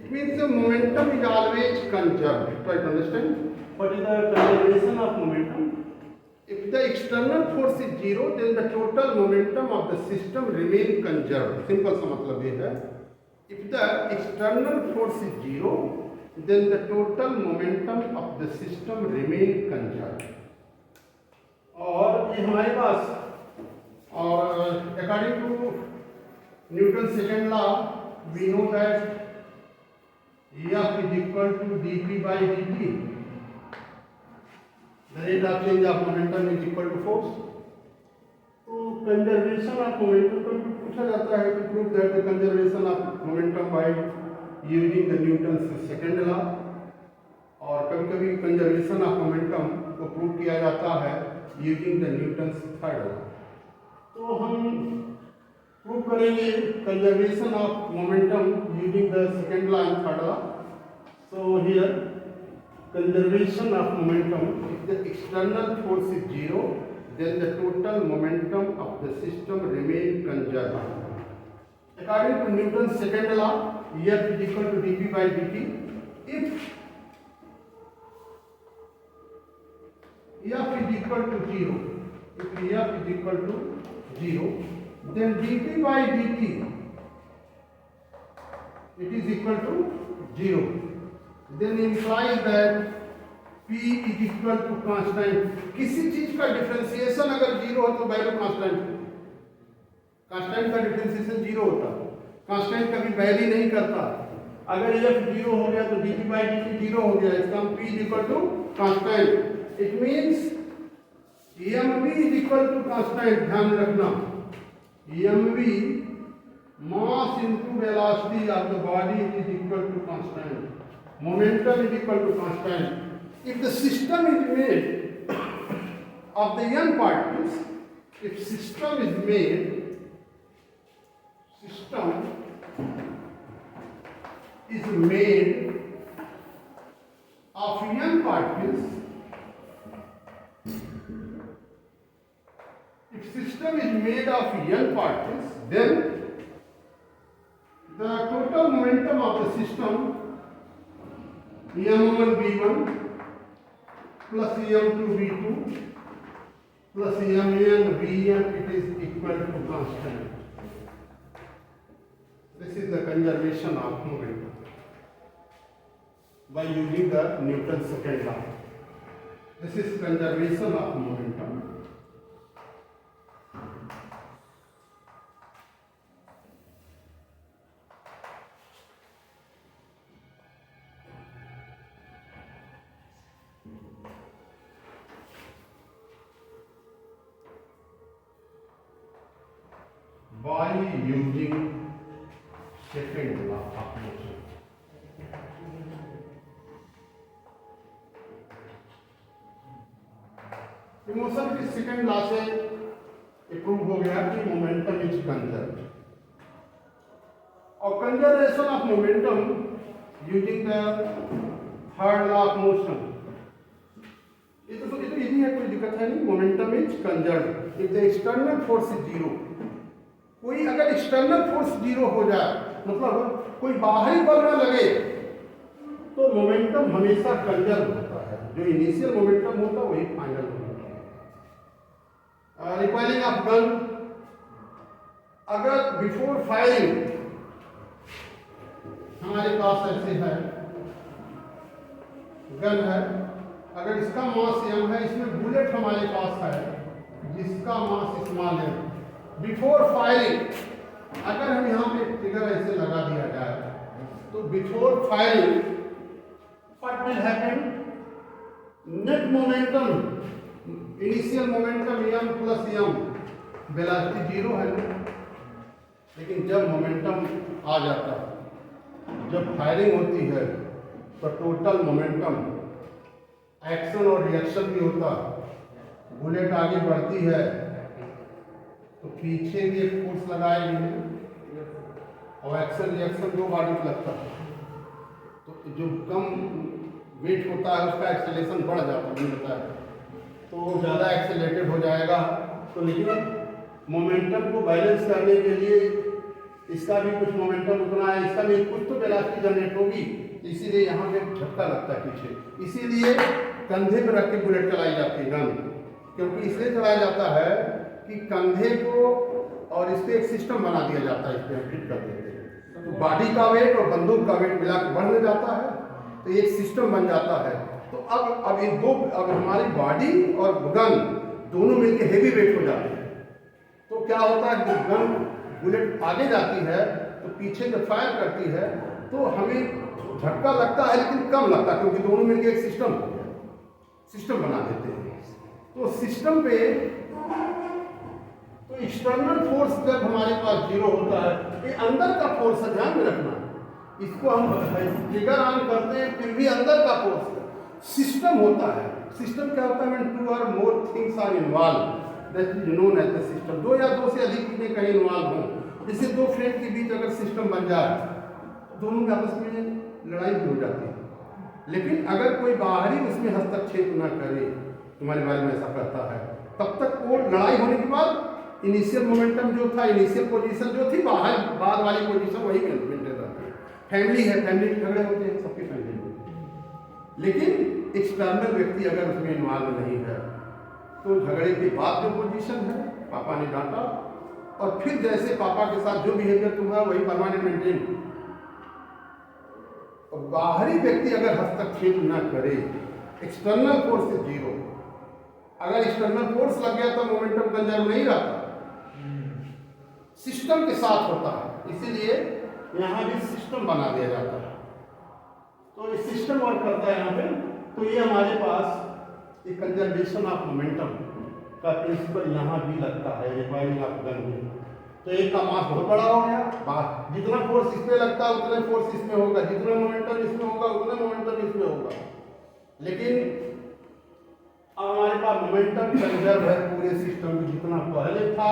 It means the momentum is always conserved. Try to understand. What is the conservation of momentum? If the external force is zero, then the total momentum of the system remain conserved. Simple सा मतलब ये है. If the external force is zero, then the total momentum of the system remain conserved. और ये हमारे पास और according to Newton's second law, we know that F is equal to dP by dt. The rate of change of momentum is equal to force. तो conservation of momentum को पूछा जाता है कि prove that the conservation of momentum by using the Newton's second law. और कभी कभी conservation of momentum को प्रूव किया जाता है using the Newton's third law. तो हम प्रूव करेंगे conservation of momentum using the second law and third law. So here conservation of momentum, if the external force is zero, then the total momentum of the system remain conserved. According to Newton's second law, F is equal to dP by dt. If F is equal to zero, if F is equal to zero, then dP by dt it is equal to zero. Then implies that P is equal to constant. किसी चीज का differentiation अगर zero हो तो value constant है. Constant का differentiation zero होता है. कांस्टेंट कभी वैरी नहीं करता. अगर F जीरो हो गया तो dP by dt जीरो हो गया. इसका हम P is equal to constant. It means mv is equal to constant. ध्यान रखना, mv mass into velocity of the body is equal to constant. Momentum is equal to constant. If the system is made of the n particles, if system is made of n particles, if system is made of n particles, then the total momentum of the system m1 v1 plus m2 v2 plus mn vn, it is equal to constant. This is the conservation of momentum by using the Newton's second law. This is conservation of momentum. By using second law of motion. Motion की second law से prove हो गया कि momentum is conserved. और conservation of momentum using the third law of motion, ये तो easy है, कोई दिक्कत है नहीं. Momentum is conserved if the external force is zero. कोई अगर एक्सटर्नल फोर्स जीरो हो जाए, मतलब कोई बाहरी बल न लगे, तो मोमेंटम हमेशा कंजर्व होता है. जो इनिशियल मोमेंटम होता है वही final momentum. Recoiling of gun, अगर बिफोर फायरिंग हमारे पास ऐसे है गन है, अगर इसका मास m है, इसमें बुलेट हमारे पास है जिसका मास स्मॉल है. बिफोर फायरिंग अगर हम यहाँ पे फिगर ऐसे लगा दिया जाए, तो before firing what will happen? Net momentum, initial momentum m plus m, velocity zero है. लेकिन जब मोमेंटम आ जाता है, जब फायरिंग होती है, तो टोटल मोमेंटम, एक्शन और रिएक्शन भी होता. बुलेट आगे बढ़ती है तो पीछे भी एक फोर्स लगाएगी और एक्शन रिएक्शन दो बॉडी में लगता है. तो जो कम वेट होता है उसका एक्सेलेरेशन बढ़ जाता है, होता है तो ज़्यादा एक्सेलेरेटेड हो जाएगा. तो लेकिन मोमेंटम को बैलेंस करने के लिए इसका भी कुछ मोमेंटम उतना है, इसका भी कुछ तो वेलोसिटी जनरेट होगी, इसीलिए यहाँ पे झटका लगता है पीछे। इसीलिए कंधे पे रख के बुलेट चलाई जाती है गन, क्योंकि इसलिए चलाया जाता है कि कंधे को और इस पे एक सिस्टम बना दिया जाता है, इस पे हम फिट कर देते हैं, तो बॉडी का वेट और बंदूक का वेट मिला के बढ़ने जाता है, तो एक सिस्टम बन जाता है। तो अब इन दो, अब हमारी बॉडी और गन दोनों मिलकर हेवी वेट हो जाते हैं, तो क्या होता है कि गन बुलेट आगे जाती है तो पीछे जब फायर करती है तो हमें झटका लगता है, लेकिन कम लगता है, क्योंकि दोनों मिलकर एक सिस्टम बना देते हैं। तो सिस्टम पे तो एक्सटर्नल फोर्स जब हमारे पास जीरो होता है, ये अंदर का फोर्स है, ध्यान में रखना, इसको हम ट्रिगर ऑन करते हैं, फिर भी अंदर का फोर्स सिस्टम होता है। सिस्टम क्या होता है? व्हेन टू और more things are involve, that is known as the system. दो या दो से अधिक चीजें कहीं इन्वॉल्व हों, जैसे दो फ्रेंड के बीच अगर सिस्टम बन जाए, दोनों के आपस में लड़ाई भी हो जाती है, लेकिन अगर कोई बाहरी उसमें हस्तक्षेप न करे, तुम्हारे बारे में ऐसा करता है, तब तक वो लड़ाई होने के बाद इनिशियल मोमेंटम जो था, इनिशियल पोजीशन जो थी, बाहर बाद वाली पोजीशन वही मेंटेन रहती है। फैमिली है, फैमिली के झगड़े होते हैं, सबकी फैमिली होती है, लेकिन एक्सटर्नल व्यक्ति अगर उसमें इन्वॉल्व नहीं है तो झगड़े के बाद जो पोजीशन है, पापा ने डांटा और फिर जैसे पापा के साथ जो बिहेवियर तुम्हारा वही परमानेंट मेंटेन। और बाहरी व्यक्ति अगर हस्तक्षेप न करे, एक्सटर्नल फोर्स से जीरो, अगर एक्सटर्नल फोर्स लग गया तो मोमेंटम कंजर्व नहीं रहता, सिस्टम के साथ होता है, इसीलिए यहाँ भी सिस्टम बना दिया जाता है। तो ये सिस्टम वर्क करता है यहाँ पे। तो ये हमारे पास एक कंजर्वेशन ऑफ मोमेंटम का प्रिंसिपल यहाँ भी लगता है रिकॉइलिंग ऑफ गन में। तो एक का मास बहुत बड़ा हो गया, जितना फोर्स इसमें लगता है उतना फोर्स इसमें होगा, जितना मोमेंटम इसमें होगा उतना मोमेंटम इसमें होगा, लेकिन अब हमारे पास मोमेंटम कंजर्व है पूरे सिस्टम में, जितना पहले था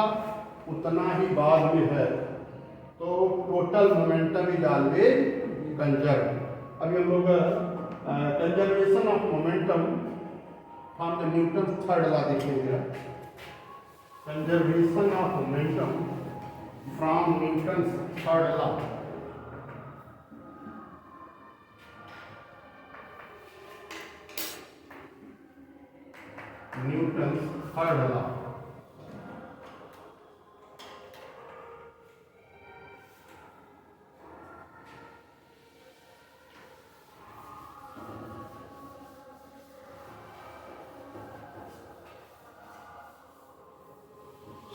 उतना ही बाद में है, तो total momentum is always conserve. अभी हम लोग conservation of momentum from the Newton third law देखेंगे। Conservation of momentum from Newton third law. Newton's third law.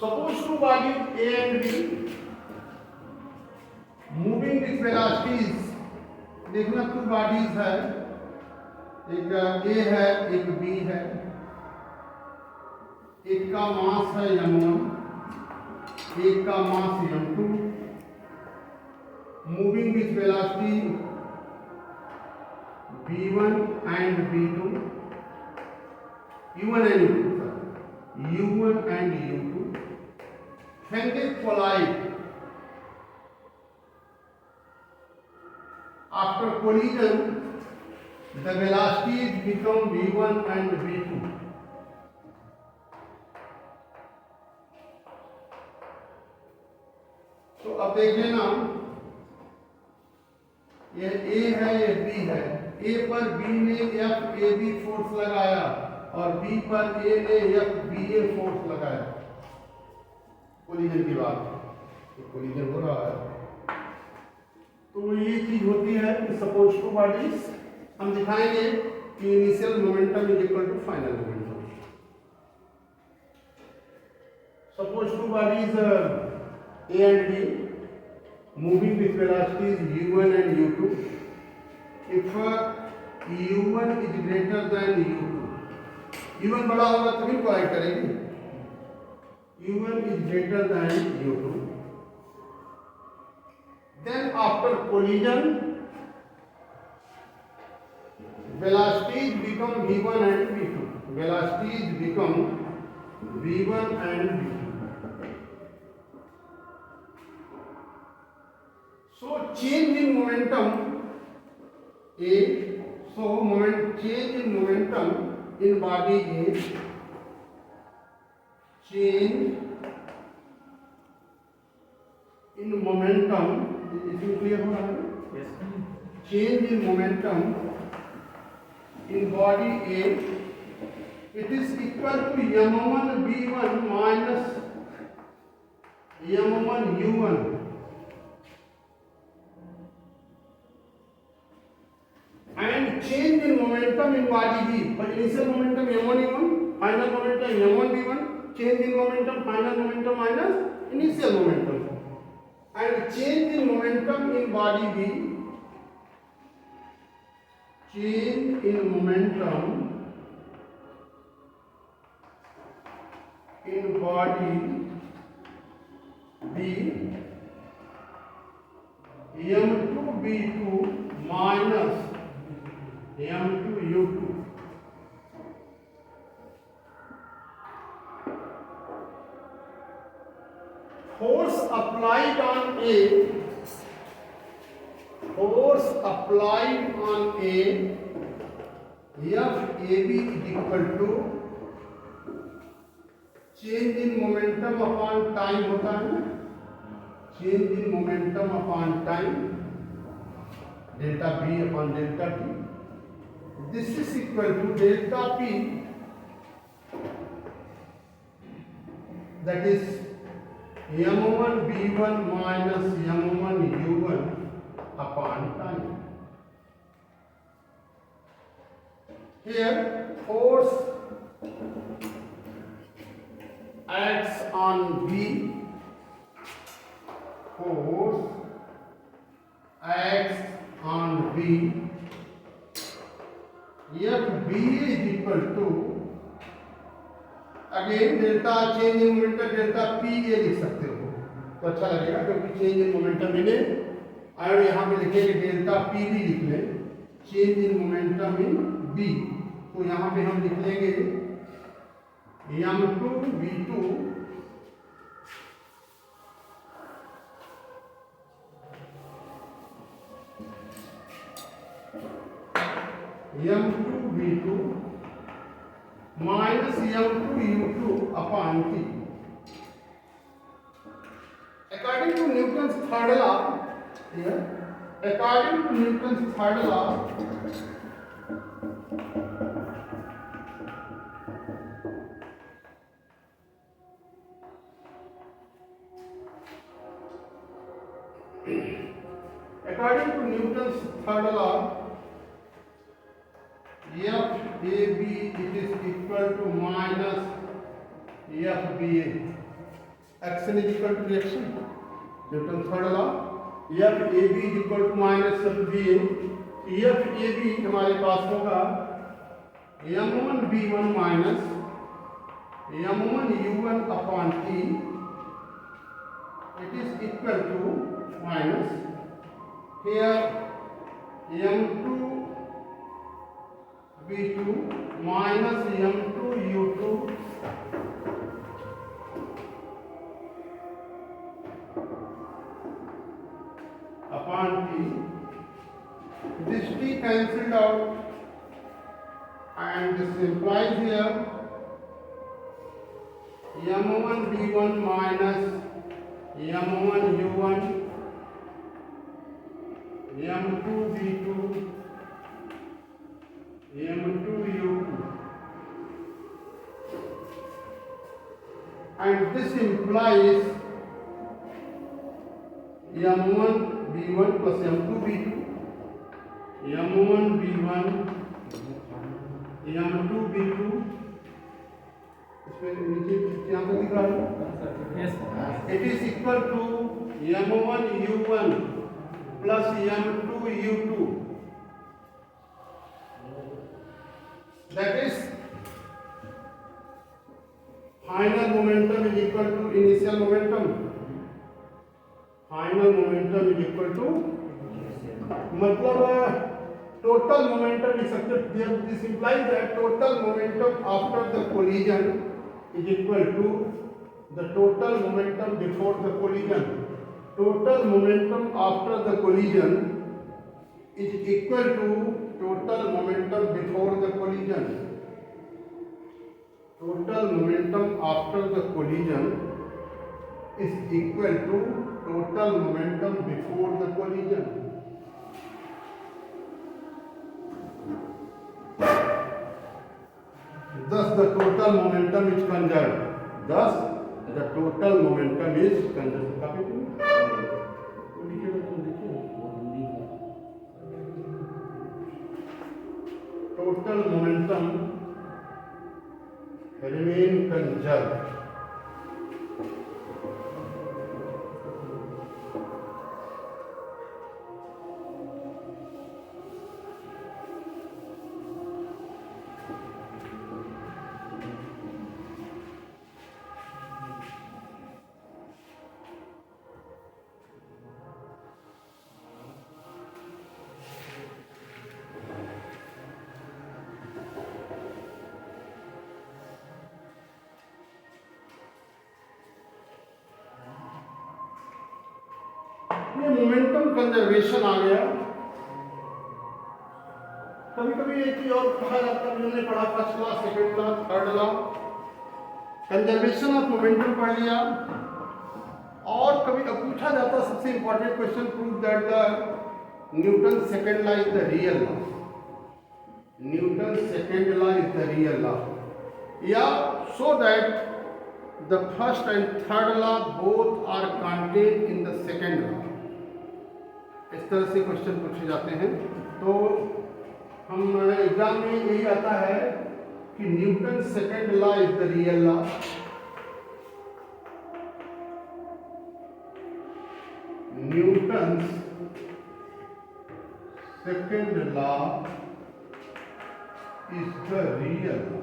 Suppose two bodies A and B moving with velocities, देखना two bodies है, एक A है एक B है, एक का मास है m1, एक का मास m2, moving with velocity v1 and v2, u1 and u2, when they collide, after collision the velocities become v1 and v2. तो अब देखिए ना, ये A है ये B है, A पर B ने FAB फोर्स लगाया और B पर A ने FBA फोर्स लगाया, कोलिजन की बात, तो कोलिजन हो रहा है। तो ये चीज होती है कि सपोज टू बॉडीज, हम दिखाएंगे कि initial momentum is equal to final momentum. Suppose two bodies A and B moving with velocities u1 and u2. If u1 is greater than u2, u1 बड़ा होगा तभी कोलाइड करेगी, u1 is greater than u2, then after collision velocities become v1 and v2, velocities become v1 and v2. So change in momentum A, so change in momentum in body A, change in in momentum, इसमें clear हो रहा है? Yes. Change in momentum in body A, it is equal to m1 v1 minus m1 u1. And change in momentum in body B, but initial momentum m1 u1, final momentum m1 v1, change in momentum, final momentum minus initial momentum. And change in momentum in body B, change in momentum in body B, m2 b2 minus m2 u2. Force applied on A, force applied on A, FAB is equal to change in momentum upon time होता है ना, change in momentum upon time, delta B upon delta T. This is equal to delta P, that is m1 b1 minus m1 u1 upon time. Here force acts on B, force acts on B, FB is equal to, again delta change in momentum delta P ये लिख सकते हो तो अच्छा लगेगा, क्योंकि change in momentum मिले और यहाँ पे लिखेंगे डेल्टा पी भी लिख लें, change in momentum in B, तो यहाँ पे हम लिख लेंगे m2 v2 m2 v2 minus m2 u2 upon t. According to Newton's third law, here, according to Newton's third law, according to Newton's third law, FAB it is equal to minus FBA. Action is equal to reaction. Newton's third law. FAB is equal to minus FBA. FAB हमारे पास होगा m1 b1 minus m1 u1 upon t. It is equal to minus here m2 b2 minus m2 u2 upon t. This t cancelled out and this implies here m1 b1 minus m1 u1 m2 b2 m2 u2, and this implies m1 b1 plus m2 b2, m1 b1 m2 b2, इसमें नीचे क्या दिख रहा है? Yes. It is equal to m1 u1 plus m2 u2. That is final momentum is equal to initial momentum. Final momentum is equal to मतलब total momentum is सकते, this implies that total momentum after the collision is equal to the total momentum before the collision. Total momentum after the collision is equal to total momentum before the collision. Total momentum after the collision is equal to total momentum before the collision. Thus the total momentum is conserved. Thus the total momentum is conserved. Copy to me? तो लिखिएगा, तुम देखिए। Total momentum remain conserved. ये momentum conservation आ गया। कभी कभी एक चीज और कहा जाता है, हमने पढ़ा first law, second law, third law, conservation of momentum पढ़ लिया। और कभी अब पूछा जाता है सबसे important question, prove that the Newton second law is the real law. Newton second law is the real law, या so that the first and third law both are contained in the second law. इस तरह से question पूछे जाते हैं। तो हम exam में यही आता है कि Newton second law is the real law. Newton second law is the real law.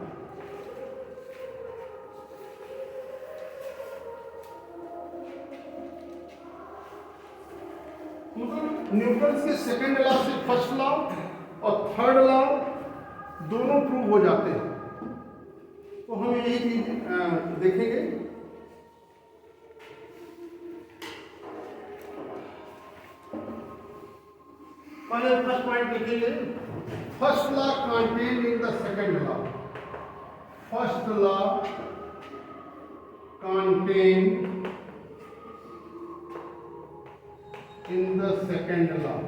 Newton के सेकंड लॉ से फर्स्ट लॉ और थर्ड लॉ दोनों प्रूव हो जाते हैं। तो हम यही चीज देखेंगे। पहले फर्स्ट पॉइंट लिखेंगे, first law contained in the second law. First law contained in the second law.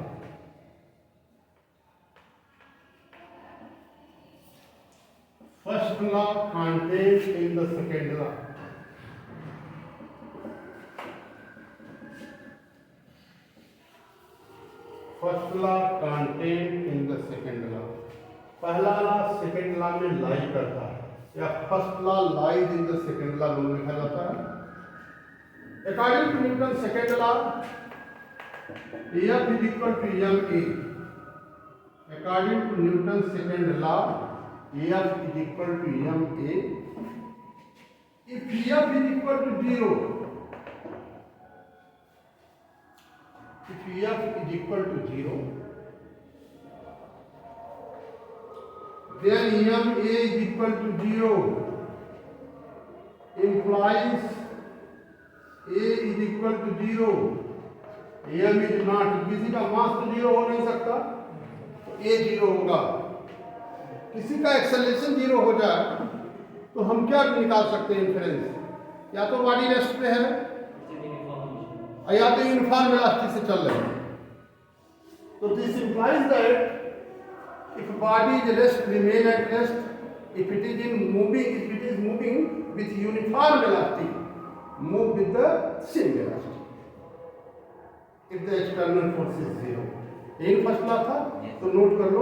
First law contained in the second law. First law contained in the second law. पहला लॉ सेकंड लॉ में lie करता है, या first law lies in the second law दोनों लिखा जाता है। According to Newton second law, F is equal to ma. According to Newton's second law, F is equal to ma. If F is equal to 0, if F is equal to 0, then ma is equal to 0 implies a is equal to 0. M is not, किसी का मास तो zero हो नहीं सकता, तो ए zero होगा। किसी का एक्सेलरेशन जीरो हो जाए तो हम क्या निकाल सकते हैं इन्फरेंस, या तो बॉडी रेस्ट पे है या तो यूनिफॉर्म वेलोसिटी से चल रहे हैं। तो this implies that if body is rest remain at rest, if it is moving with uniform velocity, move with the same velocity if the external force is 0. यही फर्स्ट लॉ था, तो note कर लो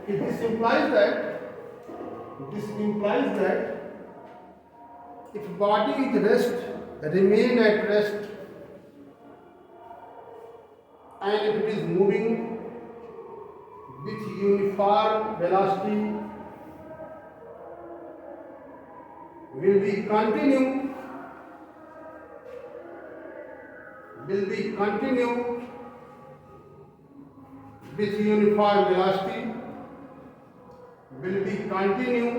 कि this implies that if body is rest, remain at rest, and if it is moving with uniform velocity, will be continue with uniform velocity, will be continue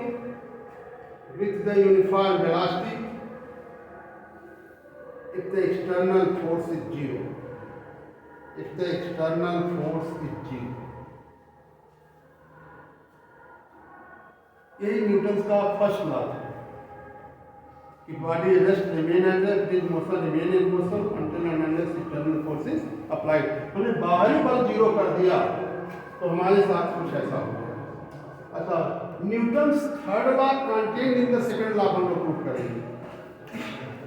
with the uniform velocity if the external force is 0. If the external force is 0. यही Newton का first law था। कि body rest remain as a bridge motion remain in motion until and unless external force is applied. हमने बाहरी बल zero कर दिया तो हमारे साथ कुछ ऐसा हो गया। अच्छा, Newton's third law contain in the second law हम लोग प्रूव करेंगे।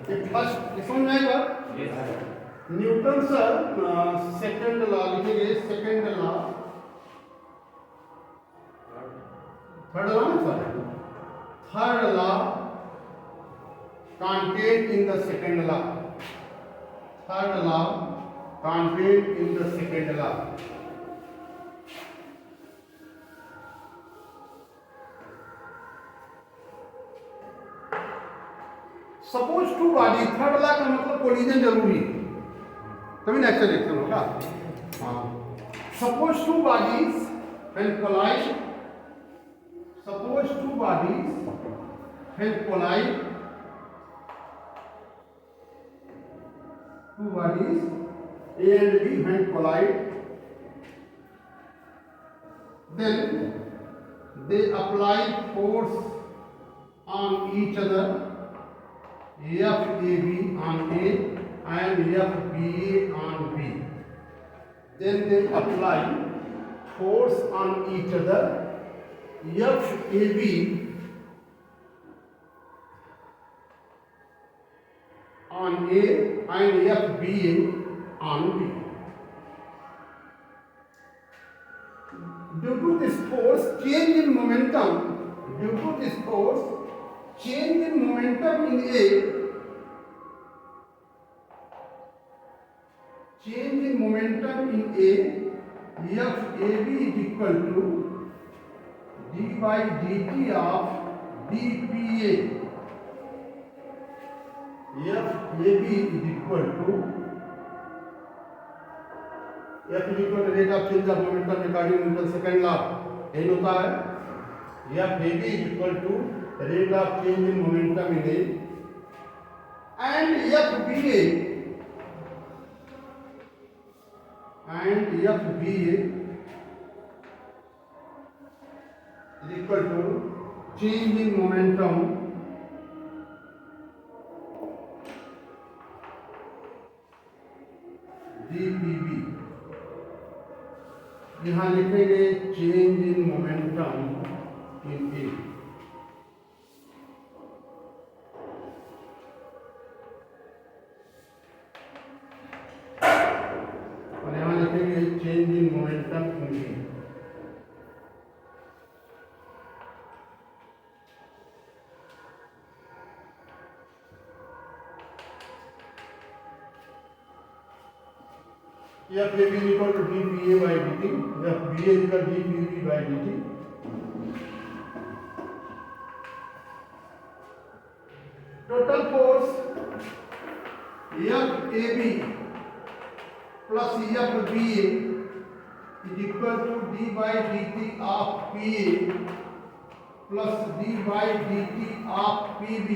ये फर्स्ट समझ में आएगा? न्यूटन्स सेकंड लॉ लिखेंगे, सेकंड लॉ थर्ड लॉ ना sir, third law contained in the second law. Third law contained in the second law. Suppose two body, third law का मतलब कोलिजन जरूरी है तभी ना एक्सेलरेशन होगा। हाँ, suppose two bodies when collide, suppose two bodies when collide, two bodies A and B when collide, then they apply force on each other, FAB on A and FBA on B. Then they apply force on each other, FAB on A and FBA on B. Due to this force change in momentum, due to this force change in momentum in A, change in momentum in A, FAB is equal to d by dt of dPA. FAB is equal to F is equal to rate of change of momentum according to Newton's second law. यही होता है FAB is equal to rate of change in momentum in A and FBA is equal to change in momentum dPB. यहाँ लिखेंगे change in momentum इन ए। और यहाँ लिखेंगे change in momentum in A. FAB is equal to dPA by dt, FBA is equal to dPB by dt. Total force FAB plus FBA is equal to d by dt of PA plus d by dt of PB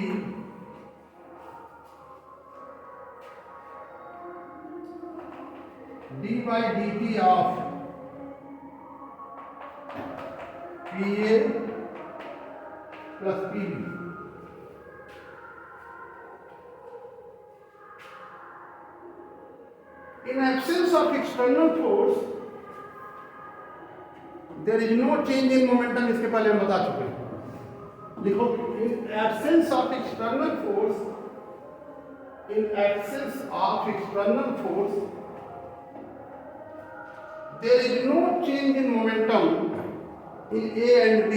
d by dt of PA plus PB. In absence of external force, there is no change in momentum. इसके पहले हम बता चुके हैं। लिखो, in absence of external force, in absence of external force, there is no change in momentum in A and B.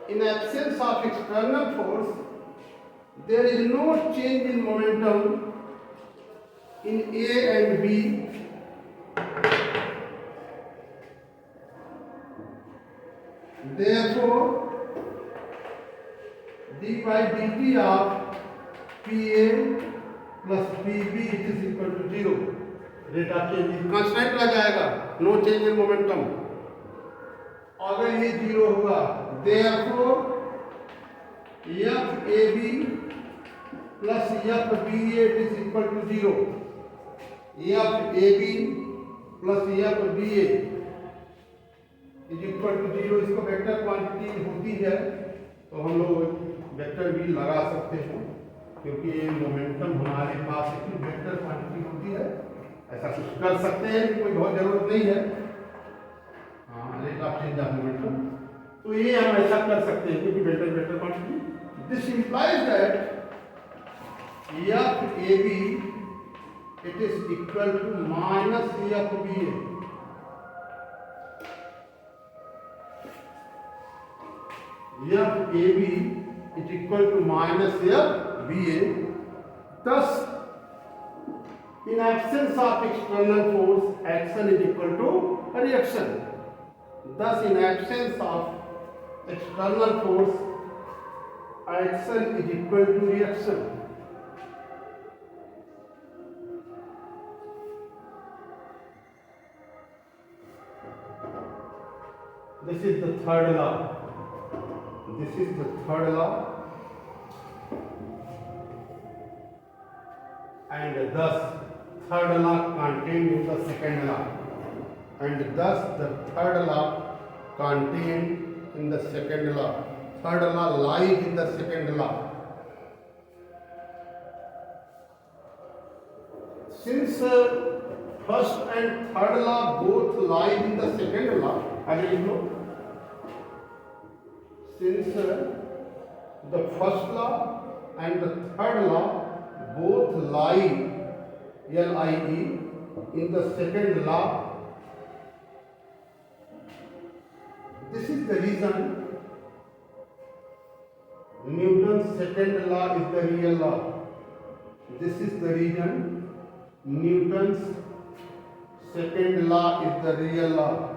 In absence of external force, there is no change in momentum in A and B. Therefore, d by dt of PA plus PB is equal to 0. Rate of change constant लग जाएगा, no change in momentum. अगर ये 0 हुआ, therefore FAB plus FBA is equal to 0. FAB plus FBA is equal to 0। इसको vector quantity होती है तो हम लोग वेक्टर भी लगा सकते हैं, क्योंकि ये मोमेंटम हमारे पास एक वेक्टर क्वांटिटी होती है। ऐसा कुछ कर सकते हैं, कोई बहुत जरूरत नहीं है। हाँ, rate of change of momentum, तो ये हम ऐसा कर सकते हैं क्योंकि vector quantity. This implies that F A B it is equal to minus F B A. F A B is equal to minus F BA. Thus, in absence of external force, action is equal to reaction. Thus, in absence of external force, action is equal to reaction. This is the third law. This is the third law, and thus third law contained in the second law, and thus the third law contained in the second law. Third law lies in the second law. Since first and third law both lie in the second law, again you know. Since the first law and the third law both lie LIE in the second law, this is the reason Newton's second law is the real law. This is the reason Newton's second law is the real law.